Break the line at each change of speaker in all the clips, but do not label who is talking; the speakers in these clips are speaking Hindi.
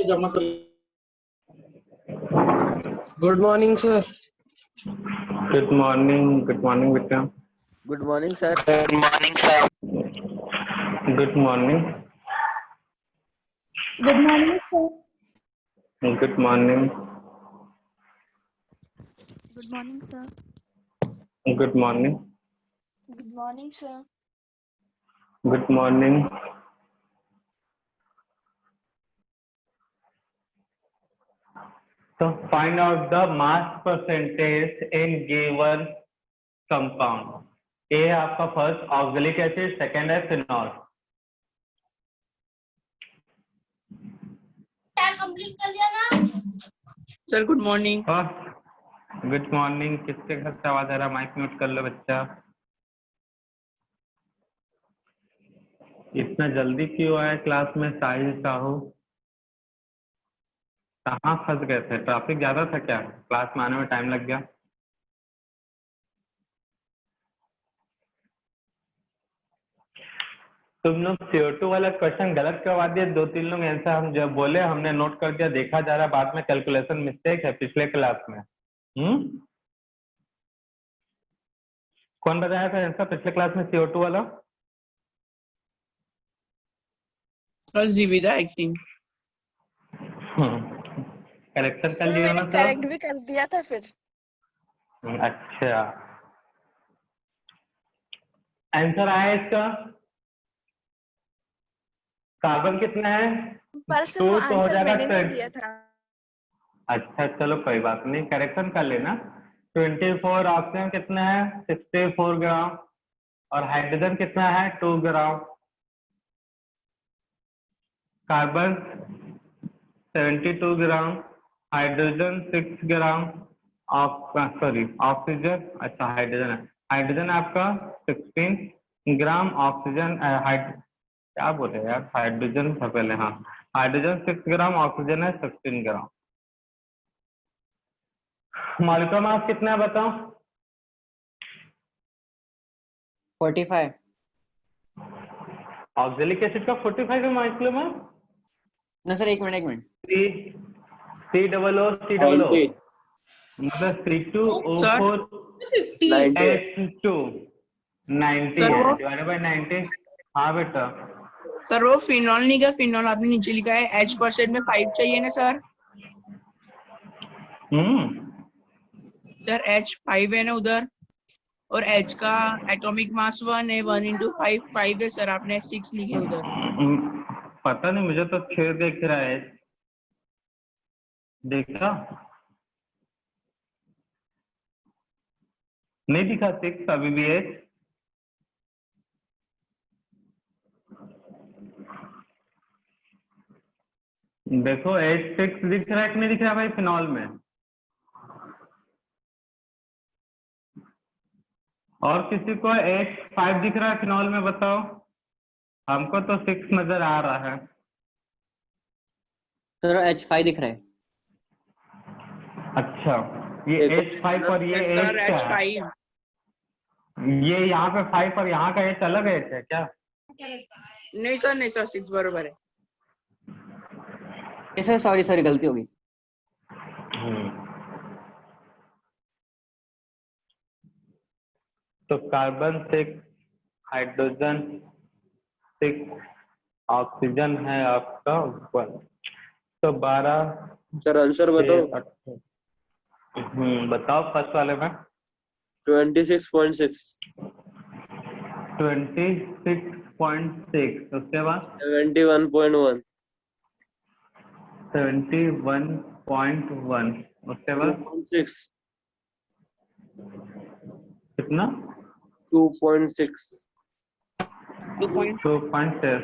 जमा कर।
Good morning sir.
Good morning बेटा।
Good morning sir.
Good morning sir. Good morning.
Good morning sir.
Good morning.
Good morning sir.
Good morning.
Good morning sir.
Good morning. So find out the mass percentage in given compound. A है आपका फर्स्ट ऑक्सैलिक एसिड, सेकंड है फिनॉल।
कंप्लीट कर दिया ना
sir good morning.
Good morning. किसके घर से आवाज आ रहा है? माइक म्यूट कर लो बच्चा। इतना जल्दी क्यों आया क्लास में साहिल साहू? कहाँ फंस गए थे? ट्रैफिक ज्यादा था क्या? क्लास में आने में टाइम लग गया? तुम लोग CO2 वाला क्वेश्चन गलत करवा दिए। 2-3 लोग आंसर हम जब बोले हमने नोट कर दिया, देखा जा रहा है बाद में कैलकुलेशन मिस्टेक है पिछले क्लास में। कौन बताया था आंसर पिछले क्लास में CO2 वाला?
सर जीविदा आई थिंक।
करेक्शन कर लिया
मैंने
ना
करेक्ट
सब?
भी कर दिया था फिर।
अच्छा, आंसर आया इसका। कार्बन कितना है?
परसों
2 तो हो
आंसर
जाएगा
मैंने नहीं
20।
दिया था।
अच्छा चलो कोई बात नहीं, करेक्शन कर लेना। 24 ऑक्सीजन कितना है? 64 ग्राम। और हाइड्रोजन कितना है? 2 ग्राम। कार्बन 72 ग्राम, हाइड्रोजन 6 ग्राम, सॉरी ऑक्सीजन, अच्छा हाइड्रोजन है, हाइड्रोजन आपका 16 ग्राम, ऑक्सीजन क्या बोले यार, हाइड्रोजन था पहले, हाँ हाइड्रोजन 6 ग्राम, ऑक्सीजन है 16 ग्राम। मॉलिक्यूलर मास कितना है बताओ?
45।
ऑक्सैलिक एसिड का 45 है मॉलिक्यूलर मास।
ना सर एक मिनट।
C मतलब C2O4 H2 90
सर
है
वो
डिवाइडेड बाय 90। हाँ बेटा।
सर वो फिनॉल नहीं का फिनॉल आपने नीचे लिखा है H% में 5 चाहिए ना सर? सर H5 है ना उधर, और H का एटॉमिक मास 1 है, 1 into 5 5 है सर, आपने 6 लिखे उधर।
पता नहीं, मुझे तो 6 दिख रहा है। देखा नहीं दिखा 6 अभी भी है। देखो H6 दिख रहा है कि नहीं दिख रहा भाई फिनॉल में? और किसी को H5 दिख रहा है फिनॉल में? बताओ, हमको तो 6 नजर आ रहा है।
सर H5 दिख रहा है।
अच्छा, ये H5 और ये
सर
H क्या है?
H5
ये यहाँ पे 5 और यहाँ का H अलग H है क्या?
नहीं सर 6 बराबर है।
सर सॉरी गलती होगी।
तो कार्बन 6, हाइड्रोजन 6, ऑक्सीजन है आपका 1, तो 12।
सर आंसर बताओ।
बताओ फर्स्ट वाले में।
26.6।
26.6, उसके बाद
71.1।
71.1, उसके बाद
2.6।
कितना?
2.6।
2.6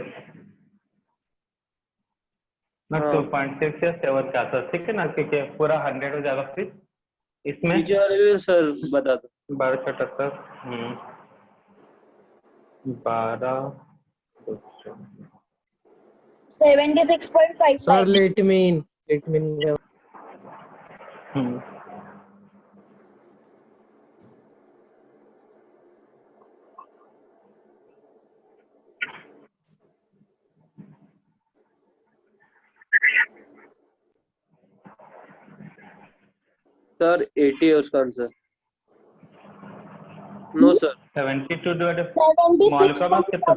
ना, 2.6 या 7 का आंसर ठीक है ना, क्योंकि पूरा 100 हो जाएगा फिर इसमें।
नीचे वाले भी सर बता दो।
1277, 12
76.5।
सर लेट मीन
सर 80 है उसका answer. No sir
72 divided molecular mass कितना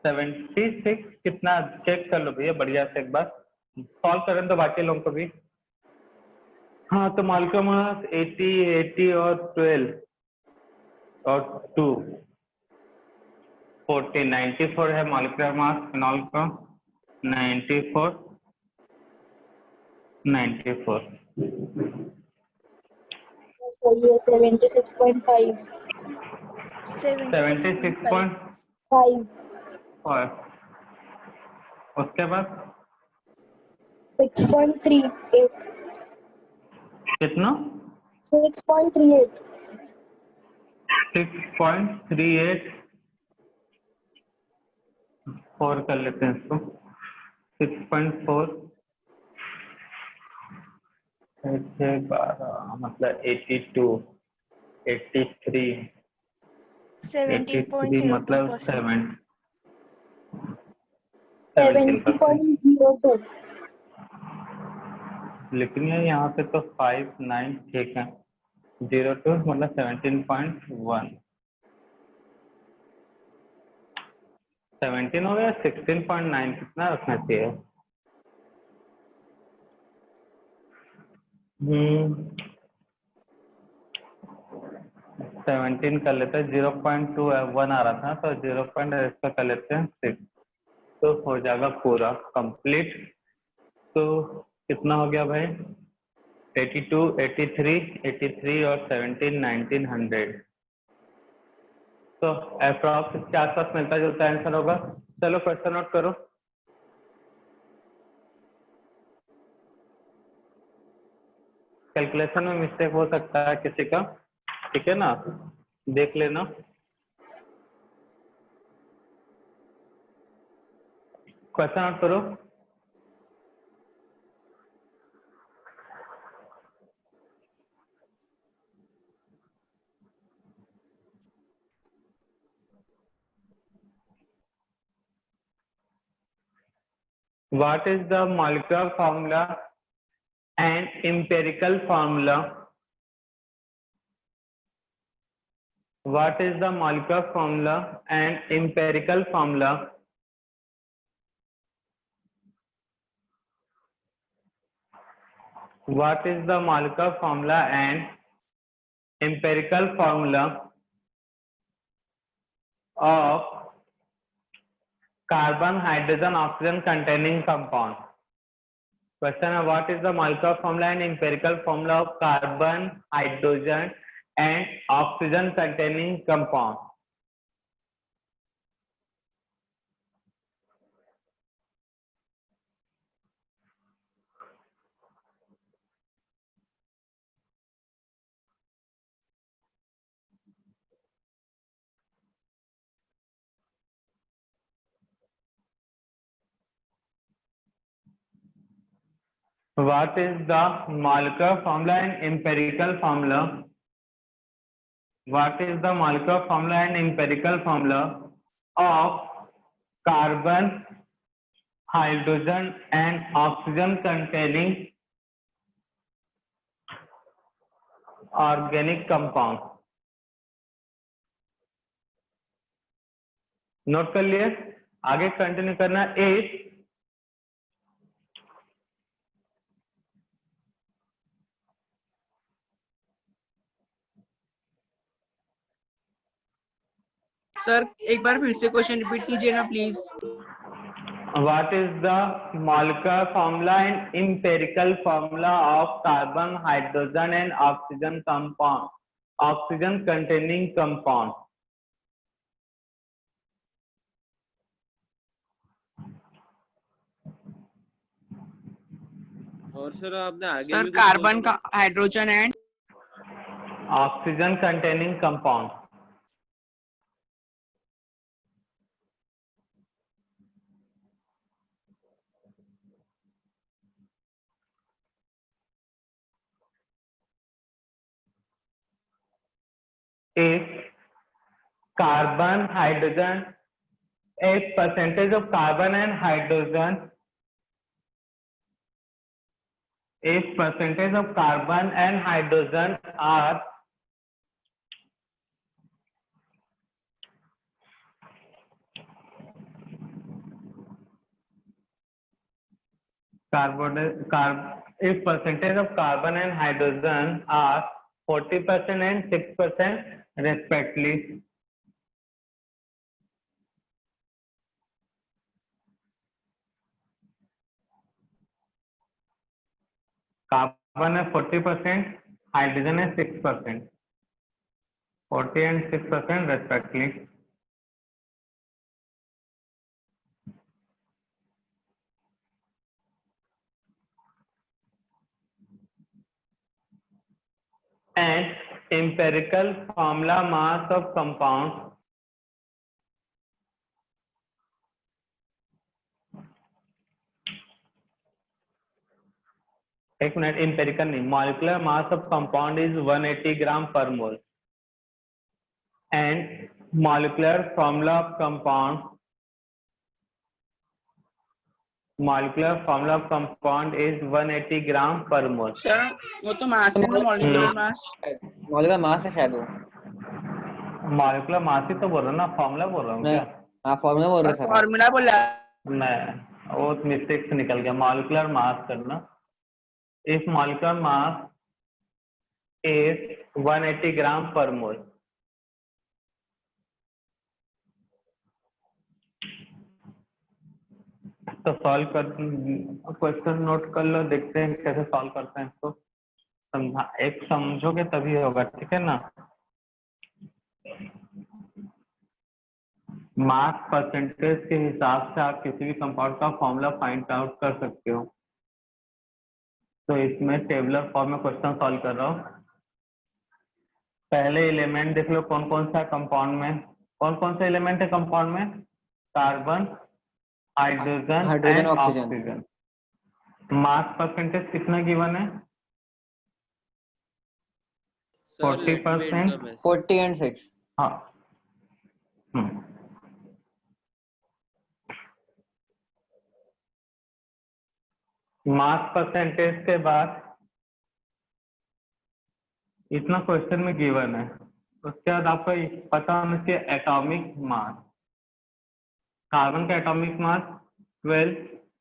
76 कितना चेक कर लो भैया बढ़िया से एक बार सॉल्व करें तो बाकी लोगों को भी। हाँ तो मॉलिक्यूलर मास 80 80 और 12 और 2 40 94 है मॉलिक्यूलर मास फिनॉल का 94
सही है 76.5
76.5 उसके बाद
6.38
कितना
6.38
6.38 4 कर लेते हैं इसको 6.4 मतलब 82 83 83 मतलब
17.02%.
70.02
लेकिन ये यहाँ पे तो 5 9 ठीक है 02 मतलब 17.1 17 हो गया 16.9 कितना रखना चाहिए 17 कर लेते हैं 0.2 1 आ रहा था तो 0. इसका कर लेते हैं 6 तो हो जाएगा पूरा कंप्लीट। तो कितना हो गया भाई 82 83 83 और 17 1900 तो अप्रॉक्स इसके आसपास मिलता जुलता आंसर होगा। चलो क्वेश्चन नोट करो। कैलकुलेशन में मिस्टेक हो सकता है किसी का ठीक है ना देख लेना। क्वेश्चन नोट करो। What is the molecular formula and empirical formula? What is the molecular formula and empirical formula? What is the molecular formula and empirical formula of carbon, hydrogen, oxygen containing compound? Question है what is the molecular formula and empirical formula of carbon, hydrogen and oxygen containing compound? What is the molecular formula and empirical formula? What is the molecular formula and empirical formula of carbon, hydrogen and oxygen containing organic compound? Note कर लिए आगे कंटिन्यू करना। 8
सर एक बार फिर से क्वेश्चन रिपीट कीजिए ना please.
What is the molecular formula and empirical formula of carbon, hydrogen and oxygen compound? Oxygen containing compound.
और सर आपने आगे
सर
भी कुछ
कार्बन
बोला
का hydrogen and
Oxygen containing compound. If carbon, hydrogen, a percentage of carbon and hydrogen if percentage of carbon and hydrogen are if percentage of carbon and hydrogen are 40% and 6% respectively. Carbon है 40%, hydrogen है 6%, 40 and 6% respectively. And empirical formula mass of compound एक मिनट empirical नहीं molecular mass of compound is 180 gram per mole and molecular formula of compound is 180 gram per mole.
Sir वो तो मास है ना, मॉलिक्यूलर मास।
मॉलिक्यूलर मास है शायद वो।
मॉलिक्यूलर मास ही तो बोल रहा हूँ ना, फॉर्मूला बोल रहा हूँ
नहीं,
क्या?
हाँ फॉर्मूला बोल रहे सर।
फॉर्मूला बोला।
मैं वो मिस्टेक से निकल गया, मॉलिक्यूलर मास करना। इफ मॉलिक्यूलर मास इज 180 ग्राम पर मोल, तो सॉल्व कर, क्वेश्चन नोट कर लो, देखते हैं कैसे सॉल्व करते हैं इसको। समझा, एक समझोगे तभी होगा, ठीक है ना। मास परसेंटेज के हिसाब से आप किसी भी कंपाउंड का फॉर्मूला फाइंड आउट कर सकते हो। तो इसमें टेबलर फॉर्म में क्वेश्चन सॉल्व कर रहा हूँ। पहले एलिमेंट देख लो कौन कौन सा कंपाउंड में, कौन कौन से एलिमेंट है कंपाउंड में? Carbon, hydrogen and oxygen. Mass percentage कितना गिवन है? 40%,
40 and 6।
हाँ। मास परसेंटेज के बाद इतना क्वेश्चन में गिवन है, उसके बाद आपको पता होना चाहिए एटॉमिक मास। कार्बन का एटॉमिक मास 12,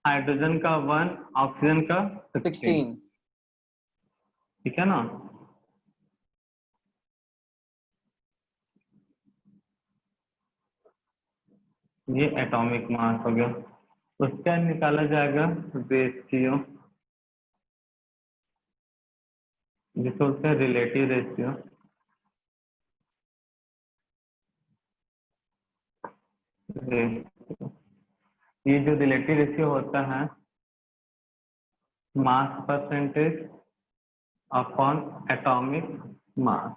हाइड्रोजन का 1, ऑक्सीजन का 16, ठीक है ना। ये एटॉमिक मास हो गया। उसके बाद निकाला जाएगा रेशियो, जिसे बोलते हैं रिलेटिव रेशियो। ये जो रिलेटिव रेशियो होता है mass percentage upon atomic mass,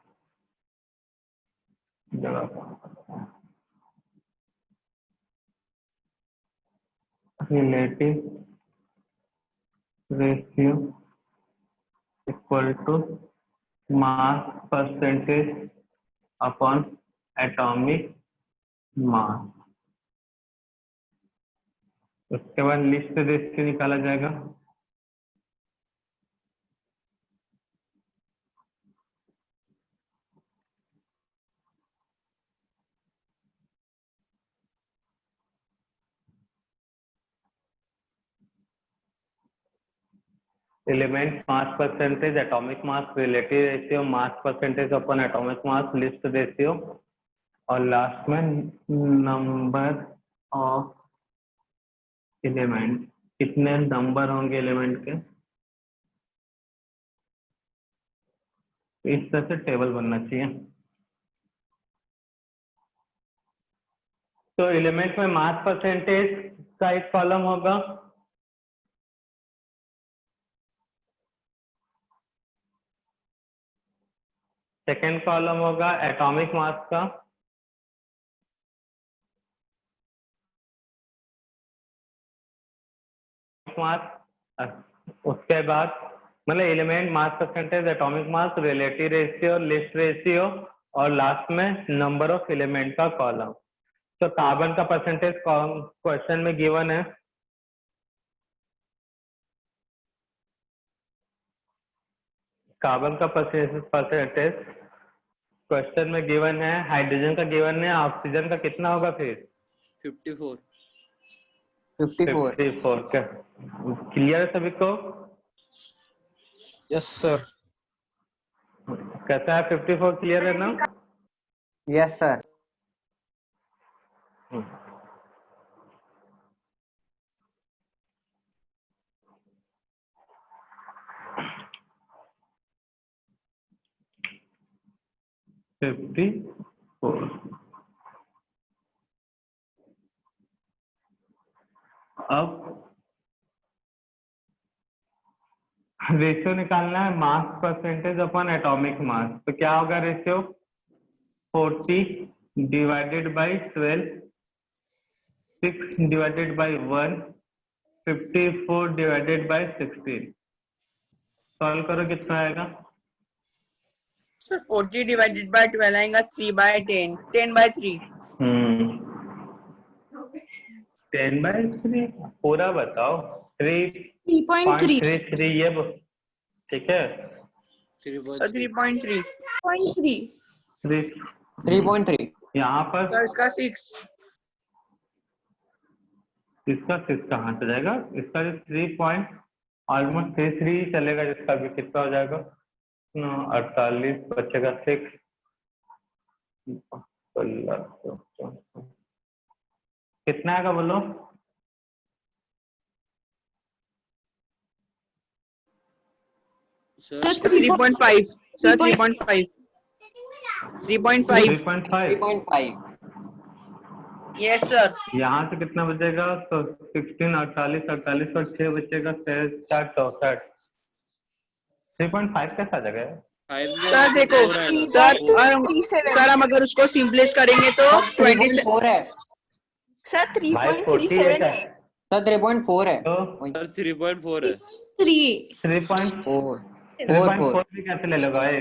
relative ratio equal to mass percentage upon atomic mass. उसके बाद लिस्ट रेशियो निकाला जाएगा। Element mass percentage, atomic mass, relative ratio, mass percentage upon atomic mass, least ratio, और लास्ट में नंबर ऑफ एलिमेंट। कितने नंबर होंगे एलिमेंट के, इस तरह से टेबल बनना चाहिए। तो एलिमेंट में मास परसेंटेज का एक कॉलम होगा, सेकेंड कॉलम होगा एटॉमिक मास का, मास, उसके बाद मतलब element mass percentage, atomic mass, relative ratio, list ratio, और लास्ट में नंबर ऑफ एलिमेंट का कॉलम। तो कार्बन का परसेंटेज क्वेश्चन में गिवन है कार्बन का परसेंटेज क्वेश्चन में गिवन है, हाइड्रोजन का गिवन है, ऑक्सीजन का कितना होगा फिर?
54।
54।
54। क्लियर है सभी को?
Yes sir.
कैसा है? 54 क्लियर है ना?
Yes sir.
Fifty four. अब रेशियो निकालना है, मास परसेंटेज अपॉन एटॉमिक मास। तो क्या होगा ratio? 40 divided by 12, 6 divided by 1, 54 divided by 16। Solve करो, कितना आएगा?
सर 40 डिवाइडेड बाय 12 आएगा 3/10, 10/3।
10/3 पूरा बताओ।
3.3
3.33 ये ठीक है।
3.3।
3.3
3.3।
यहाँ पर
सर इसका 6।
इसका 6 कहाँ से जाएगा? इसका जो 3 ऑलमोस्ट 33 चलेगा, जिसका भी कितना हो जाएगा? 48 बचेगा 6। कितना आएगा बोलो?
सर
3.5। सर 3.5। 3.5।
3.5।
3.5।
Yes sir.
यहाँ से कितना बचेगा? तो 16, 48, 48 और 6 बचेगा 4, 64। 3.5 कैसा जगह है?
सर देखो सर, सर हम अगर उसको सिंपलेस्ट करेंगे तो 27।
3.4 है
सर
भाई
3.37
48
है।
है
सर। 3.4 है।
तो
सर 3.4 है।
4
3.4 भी कैसे ले लोगे भाई?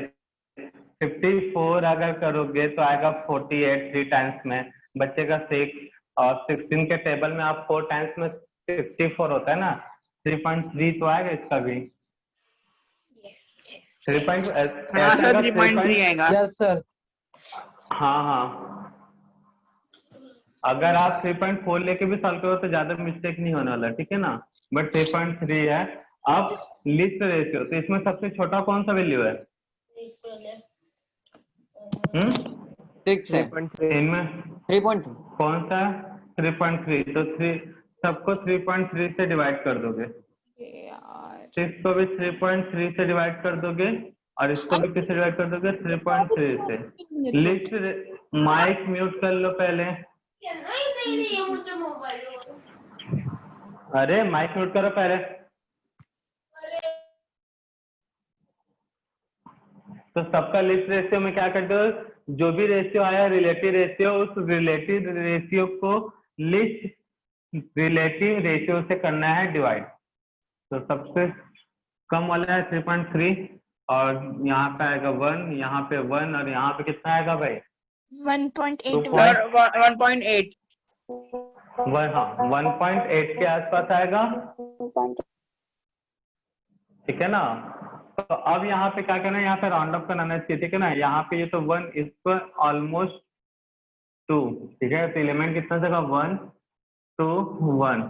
54 अगर करोगे तो आएगा 48 3 टाइम्स में, बचेगा 6। और 16 के टेबल में आप 4 टाइम्स में 64 होता है ना। 3.3 तो आएगा इसका भी। 3.
हाँ सर 3.3 आएगा।
Yes sir.
हाँ हाँ, अगर आप 3.4 लेके भी सॉल्व करो तो ज्यादा मिस्टेक नहीं होने वाला, ठीक है ना। बट 3.3 है। अब लिस्ट रेशियो, तो इसमें सबसे छोटा कौन सा वैल्यू है?
6 है।
3.3।
इनमें
3.3।
कौन सा? 3.3। तो 3 सबको 3.3 से डिवाइड कर दोगे। 6 को भी 3.3 से डिवाइड कर दोगे और इसको भी किससे डिवाइड कर दोगे? 3.3 से। लिस्ट माइक म्यूट कर लो पहले। अरे माइक म्यूट करो पहले। तो सबका लिस्ट रेशियो में क्या करते हो? जो भी रेशियो आया रिलेटिव रेशियो, उस रिलेटिव रेशियो को लिस्ट रिलेटिव रेशियो से करना है डिवाइड। तो सबसे कम वाला है 3.3 और यहाँ पे आएगा 1, यहाँ पे 1 और यहाँ पे कितना आएगा भाई?
1.8
सर 1.8।
1.8 के आसपास आएगा, ठीक है ना। तो अब यहाँ पे क्या करना है? यहाँ पे राउंड अप करना चाहिए, ठीक है ना। यहाँ पे ये तो 1, इस पर ऑलमोस्ट 2, ठीक है। तो एलिमेंट कितना जगह? 1 2 1।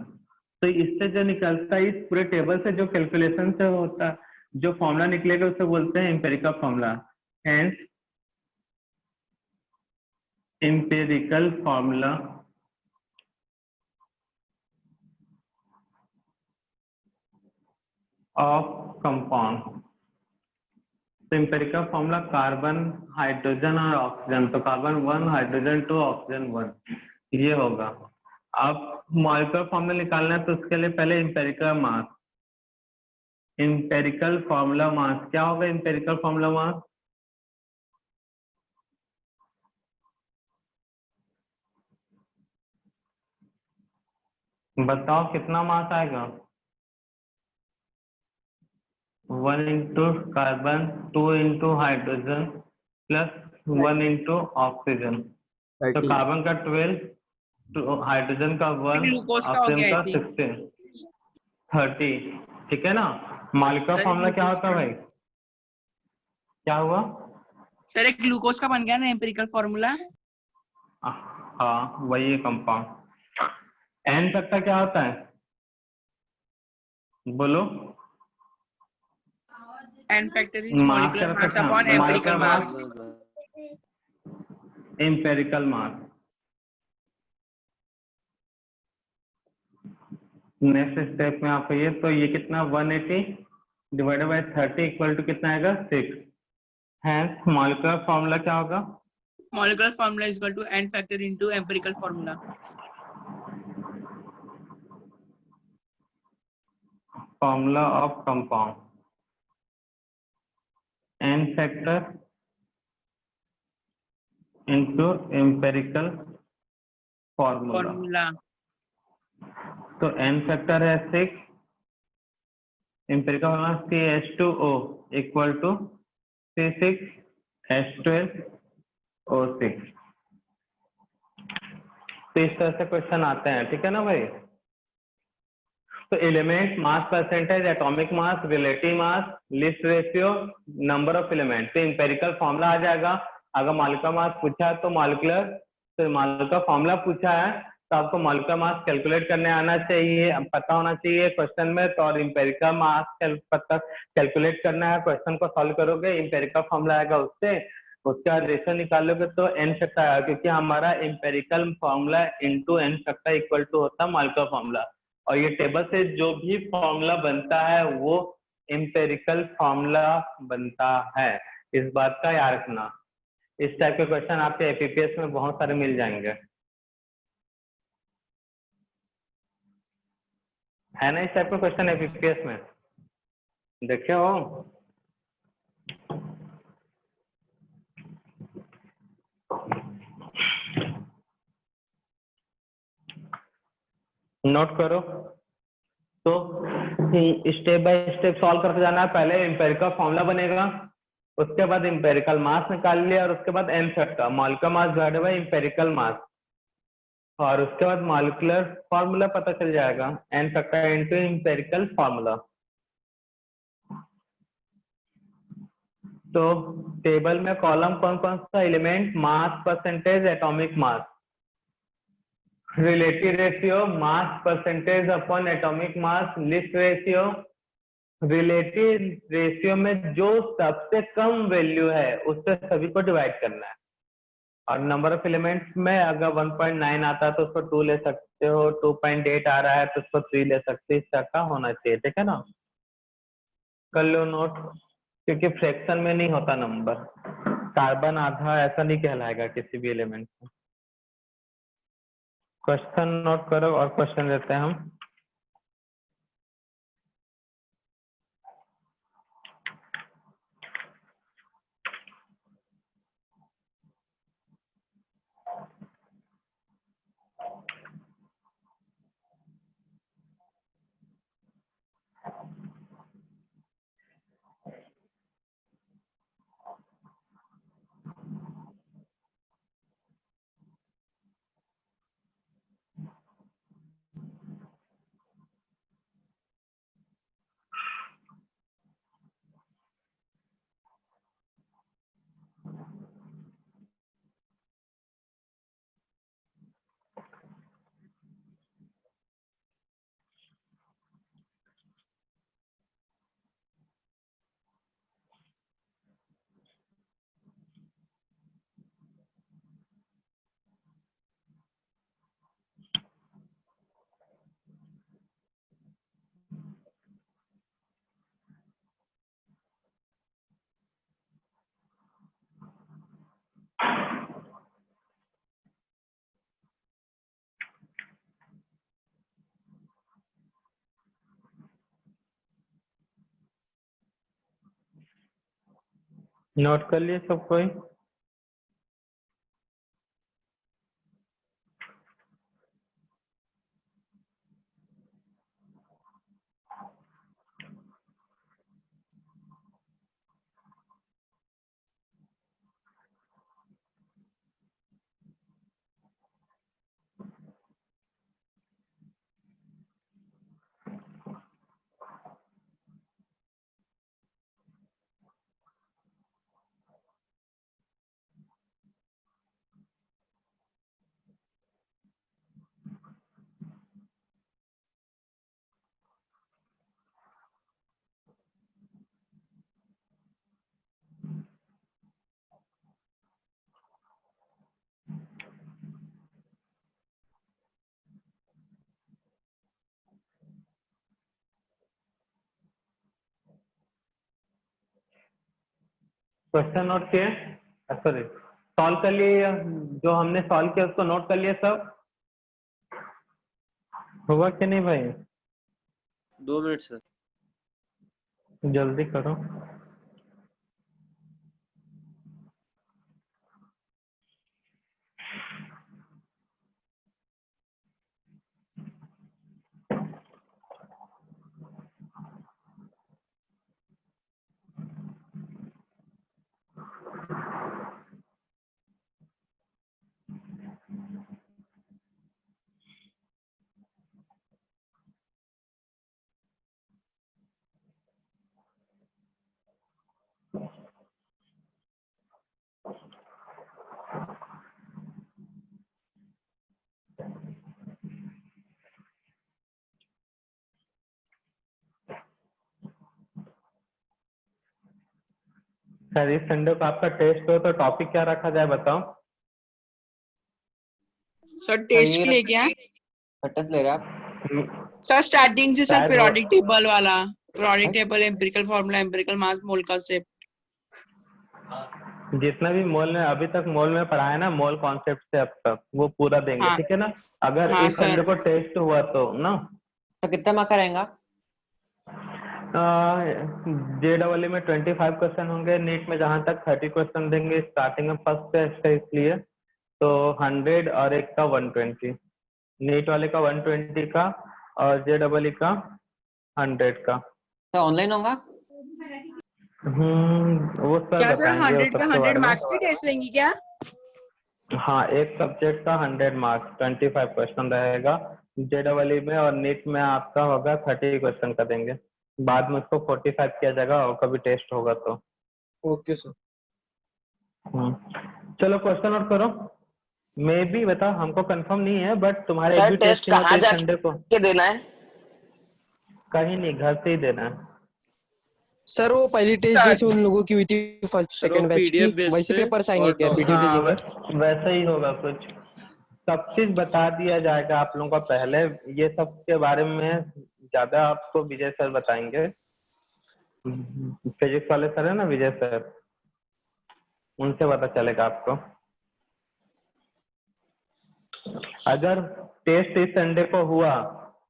तो इससे जो निकलता है, इस पूरे टेबल से जो कैलकुलेशन से होता है, जो फॉर्मूला निकलेगा उसे बोलते हैं empirical formula. Hence empirical formula of compound. तो एम्पिरिकल फॉर्मूला कार्बन, हाइड्रोजन और ऑक्सीजन। तो कार्बन 1, हाइड्रोजन 2, ऑक्सीजन 1 ये होगा। अब मॉलिक्यूलर फॉर्मूला निकालना है तो उसके लिए पहले एम्पिरिकल मास। एम्पिरिकल फॉर्मूला मास क्या होगा? एम्पिरिकल फॉर्मूला मास बताओ कितना मास आएगा? 1 into carbon, 2 into hydrogen plus 1 into oxygen. तो कार्बन का 12, तो हाइड्रोजन का 1,
ग्लूकोज का हो
ऑक्सीजन
गया
का
I think।
16, 30, ठीक है ना। मॉलिक्यूलर
सर
फॉर्मूला क्या
ग्लूकोज
होता है
का।
भाई? क्या हुआ?
सर एक ग्लूकोज का बन गया ना एम्पिरिकल फॉर्मूला।
हाँ वही है कंपाउंड। एन फैक्टर क्या होता है बोलो?
N factor is
mass
molecular
का
मास
रखा
अपॉन
मास
एम्पिरिकल
का
mass.
Empirical mass. Next step में आप ये तो ये कितना 180 डिवाइडेड बाय 30 इक्वल टू कितना आएगा 6। हैंस मॉलिक्यूलर फॉर्मूला क्या होगा?
Molecular formula is equal to n factor into empirical formula.
Formula of compound n factor into empirical formula.
Formula
तो एन फैक्टर है 6, empirical formula CH2O equal to C6H12O6। तो इस तरह से क्वेश्चन आते हैं, ठीक है ना भाई? तो element mass percentage atomic mass relative mass least ratio number of element तो एम्पेरिकल फॉर्मूला आ जाएगा। अगर मॉलिक्यूलर मास पूछा है तो मॉलिक्यूलर फॉर्मूला पूछा है तो आपको मॉलिक्यूलर मास कैलकुलेट करने आना चाहिए, पता होना चाहिए क्वेश्चन में। तो और एम्पेरिकल मास कैलकुलेट करना है, क्वेश्चन को सॉल्व करोगे एम्पेरिकल फॉर्मूला आएगा उससे, उसका रेशियो निकालोगे तो एन फैक्टर आएगा, क्योंकि हमारा empirical formula into n factor equal to होता है मॉलिक्यूलर फॉर्मूला। और ये टेबल से जो भी फॉर्मूला बनता है वो एम्पेरिकल फॉर्मूला बनता है, इस बात का याद रखना। इस टाइप के क्वेश्चन आपके एपीपीएस में बहुत सारे मिल जाएंगे, है ना? इस टाइप के क्वेश्चन एपीपीएस में देखे हो? नोट करो। तो स्टेप बाय स्टेप सॉल्व करते जाना है। पहले एम्पेरिकल फॉर्मूला बनेगा, उसके बाद एम्पेरिकल मास निकाल लिया, और उसके बाद n factor molecular mass divided by empirical mass, और उसके बाद मॉलिक्यूलर फॉर्मूला पता चल जाएगा n factor into empirical formula. तो टेबल में कॉलम कौन कौन सा element mass percentage atomic mass relative ratio mass percentage upon atomic mass least ratio. Relative ratio में जो सबसे कम वैल्यू है उससे सभी को डिवाइड करना है। और नंबर ऑफ एलिमेंट्स में अगर 1.9 आता है तो उसको 2 ले सकते हो, 2.8 आ रहा है तो उसको 3 ले सकते हो, इस तरह का होना चाहिए, ठीक है ना? कर लो नोट, क्योंकि फ्रैक्शन में नहीं होता नंबर, कार्बन आधा ऐसा नहीं कहलाएगा किसी भी एलिमेंट में। क्वेश्चन नोट करो और क्वेश्चन देते हैं हम। नोट कर लिए सब कोई? क्वेश्चन नोट किए, सॉरी सॉल्व कर लिए, जो हमने सॉल्व किया उसको नोट कर लिया सब, हुआ कि नहीं भाई?
2 मिनट सर।
जल्दी करो। सर इस संडे को आपका टेस्ट हो तो टॉपिक क्या रखा जाए बताओ?
सर टेस्ट के लिए क्या?
कटअप ले रहे आप?
सर स्टार्टिंग से सर
शायद
पीरियोडिक टेबल वाला, periodic table, empirical formula, empirical mass, mole concept.
जितना भी मोल में अभी तक मोल में पढ़ा है ना, मोल कॉन्सेप्ट से अब तक वो पूरा देंगे,
हाँ
ठीक है ना? अगर
हाँ
इस संडे
सर।
को टेस्ट हुआ तो ना
तो कितना मार्क का रहेगा?
JEE में 25 क्वेश्चन होंगे, नीट में जहां तक 30 क्वेश्चन देंगे, स्टार्टिंग में फर्स्ट टेस्ट है इसलिए, तो 100 और एक का 120, नीट वाले का 120 का और JEE का 100 का।
तो ऑनलाइन होगा?
वो सर
क्या सर
बताएंगे उस
100 का
सबके
100
बारे में।
मार्क्स की टेस्ट लेंगी क्या?
हाँ, एक सब्जेक्ट का 100 मार्क्स 25 क्वेश्चन रहेगा JEE में, और नीट में आपका होगा 30 क्वेश्चन का देंगे, बाद में उसको 45 किया जाएगा और कभी टेस्ट होगा तो।
Okay sir.
चलो क्वेश्चन नोट करो। मे भी बता, हमको कंफर्म नहीं है, बट तुम्हारे एक
सर
भी
टेस्ट
टेस्ट नहीं होते
कहाँ
इस संडे को।
जाके देना है?
कहीं नहीं, घर से ही देना है।
सर वो पहली टेस्ट
सर
जैसे उन लोगों की हुई थी फर्स्ट
सर वो
सेकंड बैच की,
PDF बेस
वैसे
पे
पेपर्स आएंगे
और
क्या
टॉपिक।
वीडियो
हाँ,
भेजेंगे?
वैसा ही होगा कुछ, सब चीज बता दिया जाएगा आप लोगों को पहले, ये सब के बारे में ज्यादा आपको विजय सर बताएंगे, फिजिक्स वाले सर है ना विजय सर, उनसे पता चलेगा आपको। अगर टेस्ट इस संडे को हुआ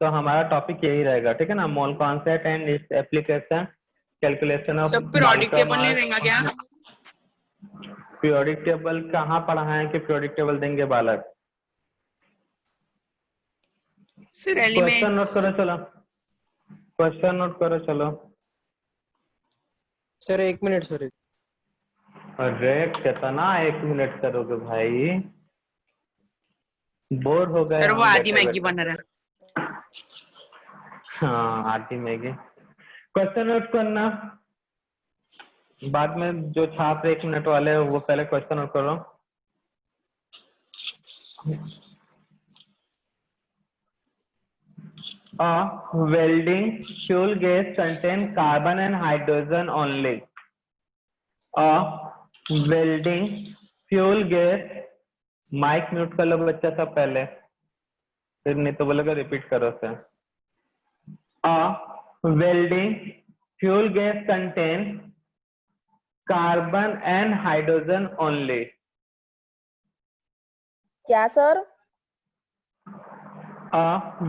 तो हमारा टॉपिक यही रहेगा, ठीक है ना? Mole concept and its application, calculation of
सब पीरियोडिक
मोलिकुलर
टेबल नहीं देगा क्या?
मास। पीरियोडिक टेबल कहाँ पढ़ा है कि पीरियोडिक टेबल देंगे बालक?
Sir
question note
elements.
करो चलो, क्वेश्चन नोट करो चलो।
Sir 1 minute sir.
अरे कितना 1 मिनट करोगे भाई, बोर हो गए
सर वो
हम
आधी
बैठे
मैगी
बैठे।
बन रहा है।
हाँ, आधी मैगी। क्वेश्चन नोट करना, बाद में जो छात्र 1 मिनट वाले हैं वो पहले क्वेश्चन नोट करो। A welding fuel gas contain carbon and hydrogen only. A welding fuel gas, mic mute कर लो बच्चा सब पहले, फिर नहीं तो बोलेगा रिपीट करो sir. A welding fuel gas contain carbon and hydrogen only.
क्या sir?
A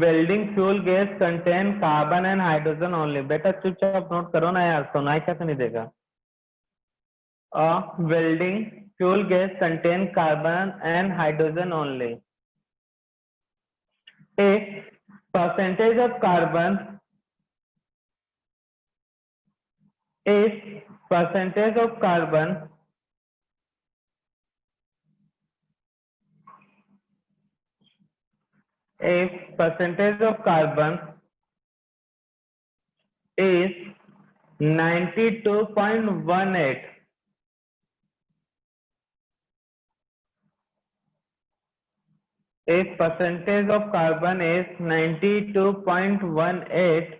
welding fuel gas contain carbon and hydrogen only. बेटा चुपचाप नोट करो ना यार, सुनाई कैसे नहीं देगा? A welding fuel gas contain carbon and hydrogen only. If percentage of carbon, if percentage of carbon if percentage of carbon is 92.18, if percentage of carbon is 92.18,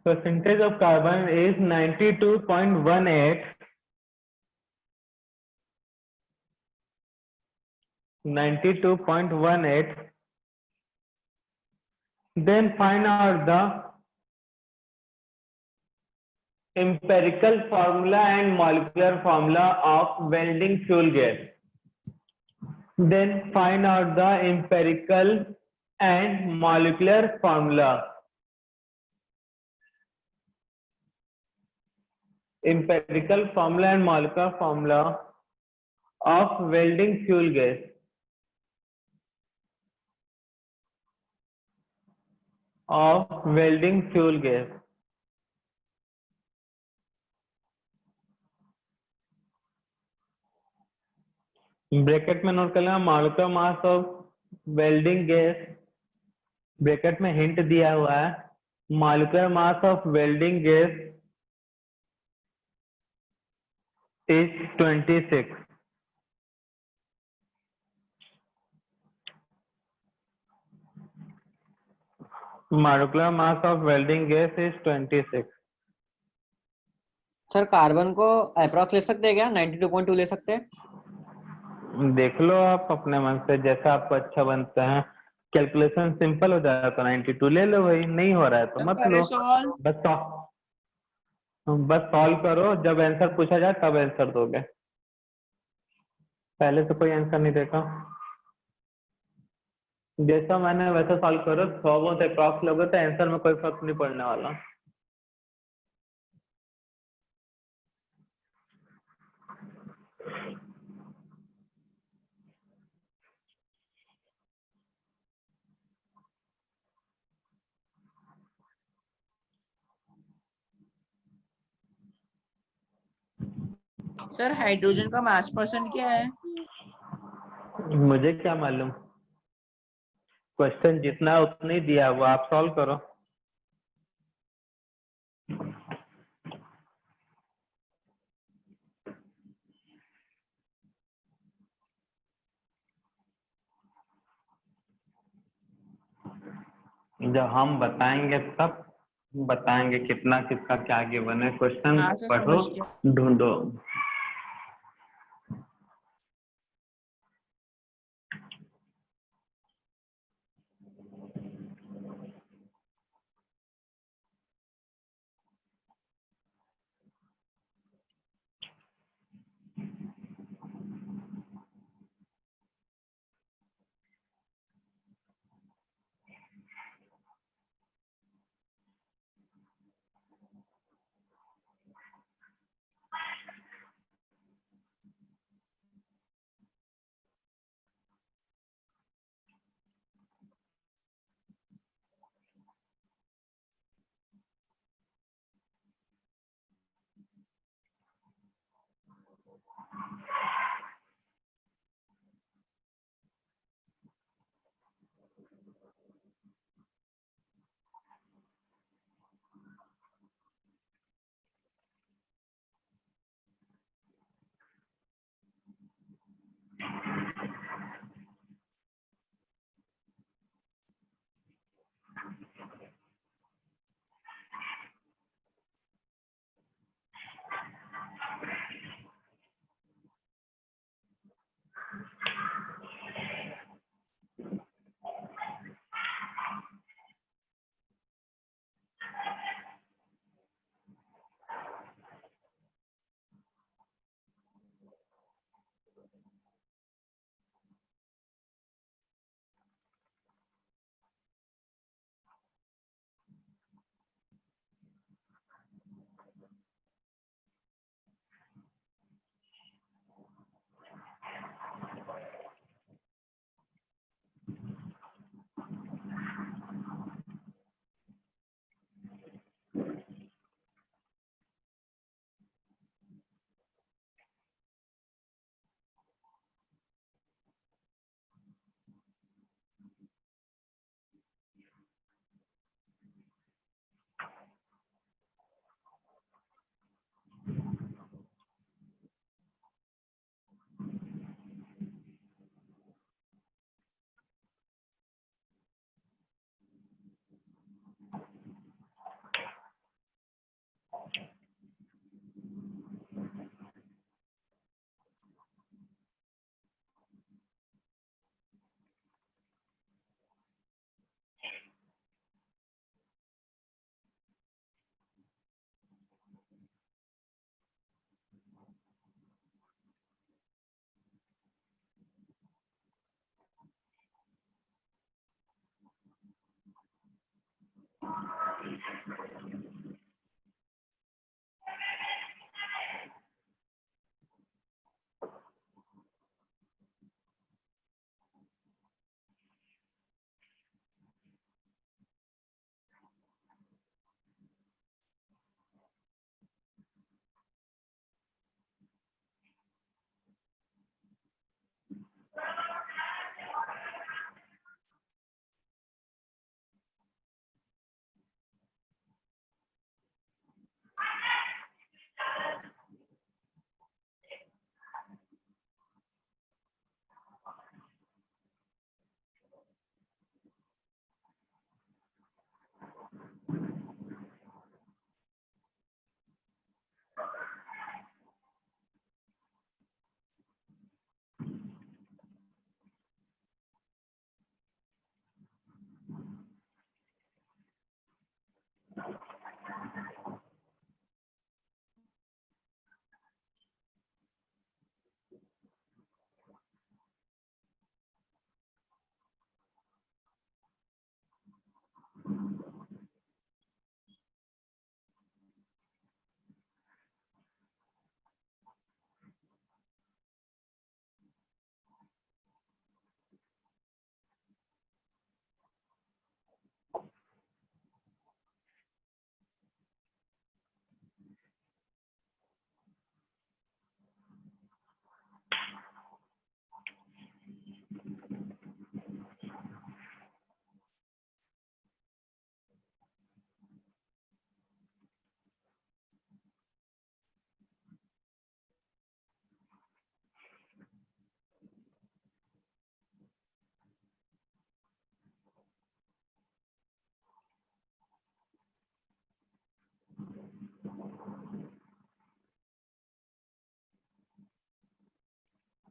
percentage of carbon is 92.18, 92.18, Then find out the empirical formula and molecular formula of welding fuel gas. Then find out the empirical and molecular formula. Empirical formula and molecular formula of welding fuel gas. Of welding fuel gas. Bracket में नोट कर लेना molecular mass of welding gas, bracket में हिंट दिया हुआ है molecular mass of welding gas is 26. Molecular mass of welding gas is 26.
Sir carbon को अप्रॉक्स ले सकते हैं क्या? 92.2 ले सकते हैं?
देख लो आप अपने मन से जैसा आपको अच्छा बनता है, कैलकुलेशन सिंपल हो जाएगा तो 92 ले लो भाई, नहीं हो रहा है तो मत लो, बस सॉल्व करो, जब आंसर पूछा जाए तब आंसर दोगे, पहले तो कोई आंसर नहीं देखा। जैसा मैंने वैसा सॉल्व करो, 100 बहुत अप्रॉक्स लोगे तो आंसर में कोई फर्क नहीं पड़ने वाला।
सर हाइड्रोजन का मास परसेंट क्या है?
मुझे क्या मालूम, क्वेश्चन जितना है उतना ही दिया, वो आप सॉल्व करो। जब हम बताएंगे तब बताएंगे कितना किसका क्या गिवन है, क्वेश्चन
हाँ सर,
पढ़ो
समझ गया।
ढूंढो।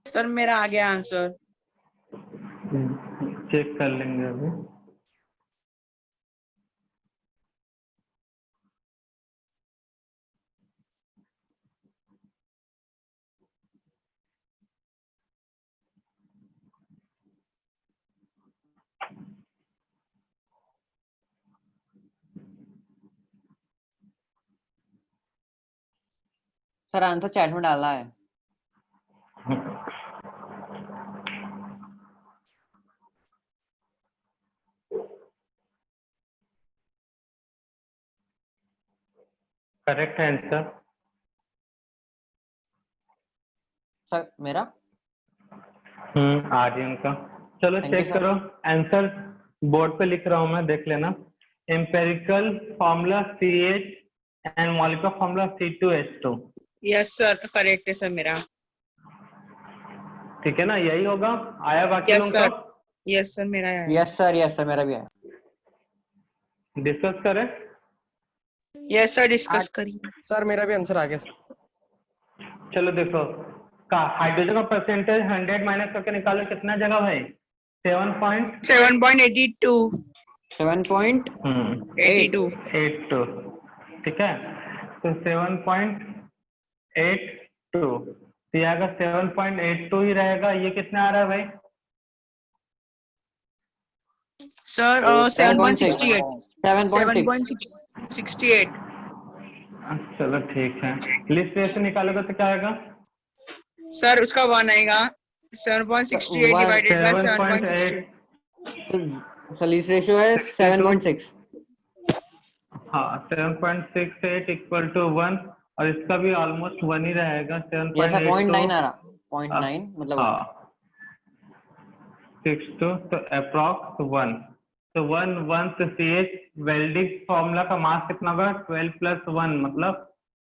सर मेरा आ गया आंसर।
चेक कर लेंगे अभी।
सर आंसर चैट में डाला है।
Correct answer.
सर मेरा
आर्यन का। चलो
Thank you,
चेक
sir.
करो आंसर। बोर्ड पे लिख रहा हूँ मैं, देख लेना। Empirical formula CH and molecular formula C2H2।
Yes sir, correct है सर मेरा।
ठीक है ना, यही होगा। आया बाकी
यस
लोगों
सर,
का?
यस सर मेरा है।
यस सर मेरा भी है।
डिस्कस करें।
यस सर, डिस्कस करिए।
सर मेरा भी आंसर आ गया सर।
चलो देखो, का हाइड्रोजन का परसेंटेज 100 माइनस करके निकालो, कितना जगह भाई? 7.82।
7.82।
7.82।
ठीक है, तो 7.82 तो यहाँ का 7.82 ही रहेगा। ये कितना आ रहा है भाई?
सर 7.68।
7.6।
7.68।
चलो ठीक है, लिस्ट से निकालोगे तो क्या आएगा?
सर उसका 1 आएगा। 7.68 डिवाइडेड बाय 7.68।
7.8।
सलीस रेशियो है 7.6।
हाँ, 7.68 इक्वल टू 1, और इसका भी ऑलमोस्ट 1 ही रहेगा।
ये सर 0.9
7.82।
आ रहा। 0.9 मतलब 1।
हाँ, 62 तो अप्रॉक्स 1। तो 1 तो CH वेल्डिंग फॉर्मूला का मास कितना होगा? 12 + 1 मतलब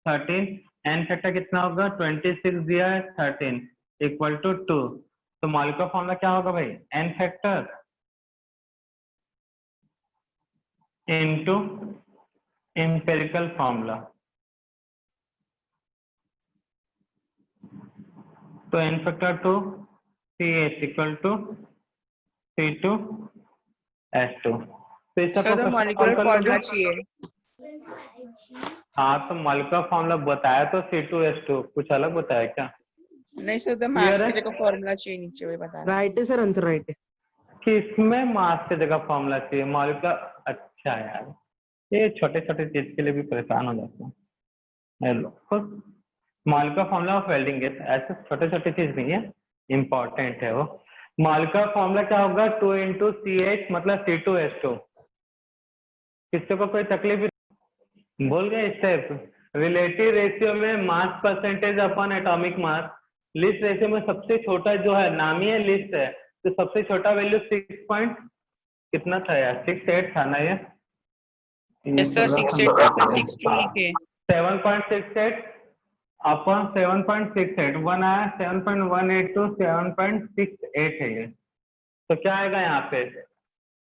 13। एन फैक्टर कितना होगा? 26 दिया है, 13 इक्वल टू 2। तो मॉलिक्यूलर फॉर्मूला क्या होगा भाई? N factor into empirical formula. तो N factor 2 CH equal to C2H2। तो इसका
सर तो मॉलिक्यूलर
कर
फॉर्मूला
लोगे?
चाहिए।
हाँ, तो मॉलिक्यूलर फॉर्मूला बताया तो C2H2, कुछ अलग बताया क्या?
नहीं सर, तो
Clear
मास
है?
की जगह फॉर्मूला चाहिए, नीचे वही बता रहा
राइट है सर, आंसर राइट है।
किसमें मास की जगह फॉर्मूला चाहिए? मॉलिक्यूलर। अच्छा यार, ये छोटे छोटे चीज के लिए भी परेशान हो जाते हैं। Molecular formula of welding gas ऐसे छोटे छोटे चीज नहीं है, इंपॉर्टेंट है वो। मॉलिक्यूलर फॉर्मूला क्या होगा? 2 × CH मतलब C2H2। किससे को कोई तकलीफ? भूल गए स्टेप? रिलेटिव रेशियो में mass percentage upon atomic mass. Least ratio में सबसे छोटा जो है, नामी लिस्ट है, तो सबसे छोटा वैल्यू 6 पॉइंट कितना था यार? 68 था ना ये?
है। सर 68 था, आपने 62 लिखे।
7.68 अपॉन 7.68 1 आया, 7.182 7.68 है ये। तो क्या आएगा यहाँ पे?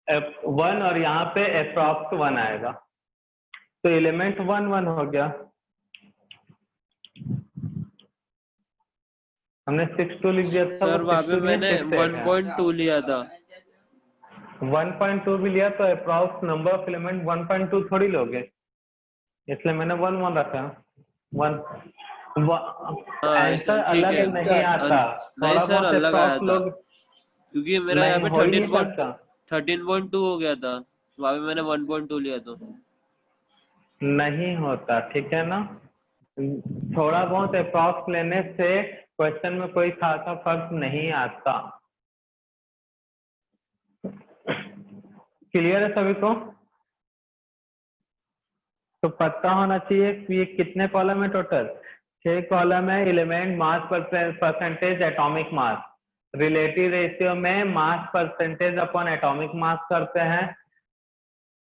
1 और यहाँ पे अप्रॉक्स 1 आएगा। तो एलिमेंट 1 1 हो गया। हमने 62 लिख दिया था,
सर
वो
वहाँ पे
62
मैंने
68 है।
1.2 लिया था।
1.2 भी लिया तो अप्रॉक्स नंबर ऑफ एलिमेंट 1.2 थोड़ी लोगे, इसलिए मैंने 1 1 रखा। 1
हाँ ऐसा
आंसर
ठीक
अलग
है।
यस
नहीं
सर।
आता,
नहीं
थोड़ा
सर,
बहुत
अलग आया
अप्रॉक्स
था
लोग।
क्योंकि मेरा यहाँ
नहीं,
पे
हो ही नहीं सकता।
13.2 हो गया था, वहाँ पे मैंने 1.2 लिया था।
नहीं होता, ठीक है ना। थोड़ा बहुत अप्रॉक्स लेने से क्वेश्चन में कोई खासा फर्क नहीं आता। क्लियर है सभी को? तो पता होना चाहिए कि ये कितने कॉलम है टोटल? 6 कॉलम है। Element mass percentage atomic mass, relative ratio में mass percentage upon atomic mass करते हैं,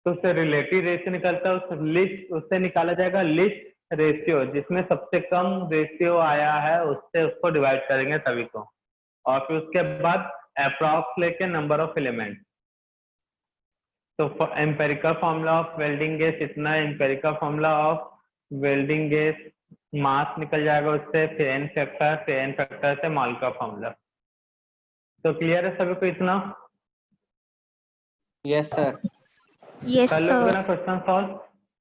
तो उससे रिलेटिव रेशियो निकलता है। उस लिस्ट उससे निकाला जाएगा लिस्ट रेशियो, जिसमें सबसे कम रेशियो आया है उससे उसको डिवाइड करेंगे सभी को, और फिर उसके बाद अप्रॉक्स लेके नंबर ऑफ एलिमेंट। तो empirical formula of welding gas इतना, empirical formula of welding gas mass निकल जाएगा उससे, फिर एन फैक्टर, फिर एन फैक्टर से मॉलिक्यूलर फॉर्मूला। तो क्लियर है सभी को इतना?
Yes sir.
Yes,
कर लोगे
sir.
ना क्वेश्चन सॉल्व?